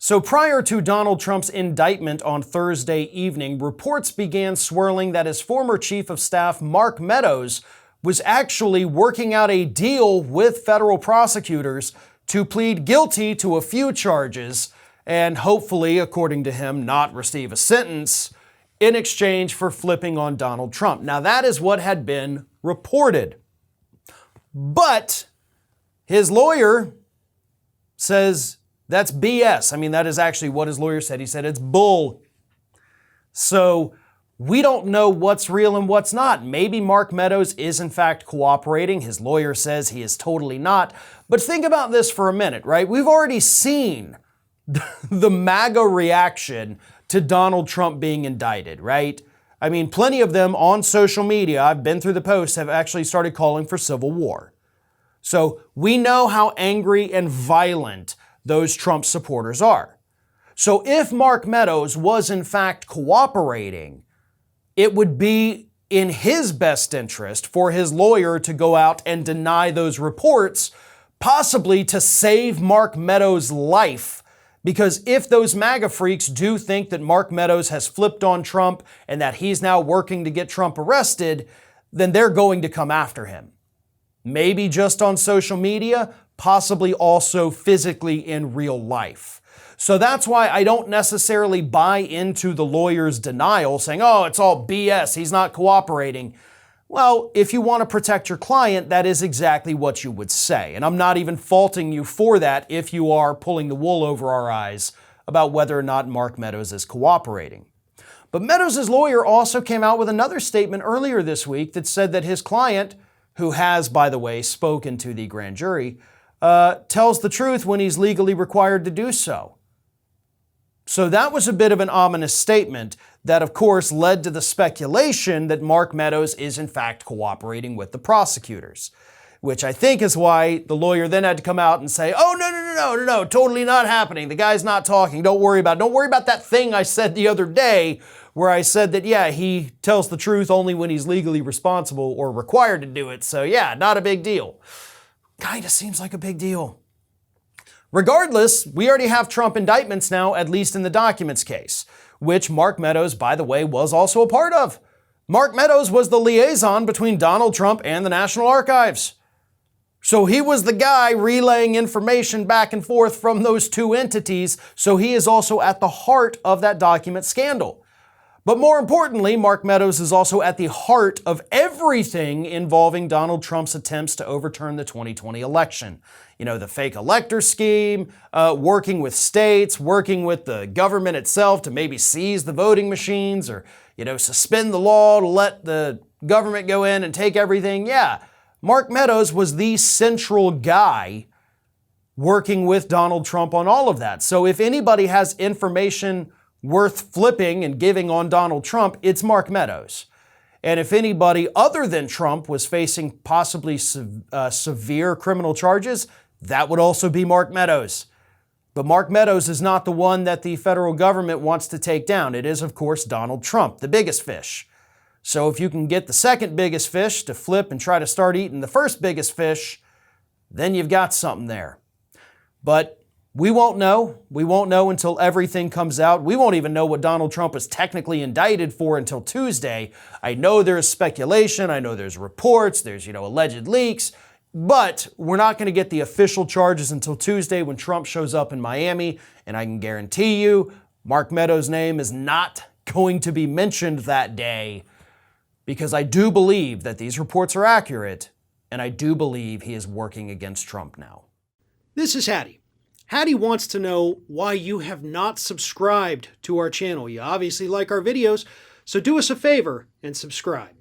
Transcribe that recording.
So prior to Donald Trump's indictment on Thursday evening, reports began swirling that his former chief of staff, Mark Meadows, was actually working out a deal with federal prosecutors to plead guilty to a few charges and hopefully, according to him, not receive a sentence in exchange for flipping on Donald Trump. Now, that is what had been reported. But his lawyer says that's BS. I mean, that is actually what his lawyer said. He said it's bull. So we don't know what's real and what's not. Maybe Mark Meadows is in fact cooperating. His lawyer says he is totally not. But think about this for a minute, right? We've already seen the MAGA reaction to Donald Trump being indicted, right? I mean, plenty of them on social media, I've been through the posts, have actually started calling for civil war. So we know how angry and violent those Trump supporters are. So if Mark Meadows was in fact cooperating, it would be in his best interest for his lawyer to go out and deny those reports, possibly to save Mark Meadows' life. Because if those MAGA freaks do think that Mark Meadows has flipped on Trump and that he's now working to get Trump arrested, then they're going to come after him. Maybe just on social media, possibly also physically in real life. So that's why I don't necessarily buy into the lawyer's denial saying, oh, it's all BS, he's not cooperating. Well, if you want to protect your client, that is exactly what you would say. And I'm not even faulting you for that if you are pulling the wool over our eyes about whether or not Mark Meadows is cooperating. But Meadows' lawyer also came out with another statement earlier this week that said that his client, who has, by the way, spoken to the grand jury, tells the truth when he's legally required to do so. So that was a bit of an ominous statement that, of course, led to the speculation that Mark Meadows is in fact cooperating with the prosecutors, which I think is why the lawyer then had to come out and say, oh, no, totally not happening. The guy's not talking. Don't worry about that thing I said the other day where I said that, yeah, he tells the truth only when he's legally responsible or required to do it. So yeah, not a big deal. Kinda seems like a big deal. Regardless, we already have Trump indictments now, at least in the documents case, which Mark Meadows, by the way, was also a part of. Mark Meadows was the liaison between Donald Trump and the National Archives. So he was the guy relaying information back and forth from those two entities, so he is also at the heart of that document scandal. But more importantly, Mark Meadows is also at the heart of everything involving Donald Trump's attempts to overturn the 2020 election. You know, the fake elector scheme, working with states, working with the government itself to maybe seize the voting machines or, suspend the law to let the government go in and take everything. Yeah, Mark Meadows was the central guy working with Donald Trump on all of that. So if anybody has information worth flipping and giving on Donald Trump, it's Mark Meadows. And if anybody other than Trump was facing possibly severe criminal charges, that would also be Mark Meadows. But Mark Meadows is not the one that the federal government wants to take down. It is, of course, Donald Trump, the biggest fish. So if you can get the second biggest fish to flip and try to start eating the first biggest fish, then you've got something there. But we won't know. We won't know until everything comes out. We won't even know what Donald Trump is technically indicted for until Tuesday. I know there's speculation. I know there's reports. There's, alleged leaks. But we're not going to get the official charges until Tuesday when Trump shows up in Miami. And I can guarantee you, Mark Meadows' name is not going to be mentioned that day because I do believe that these reports are accurate. And I do believe he is working against Trump now. This is Hattie. Hattie wants to know why you have not subscribed to our channel. You obviously like our videos, so do us a favor and subscribe.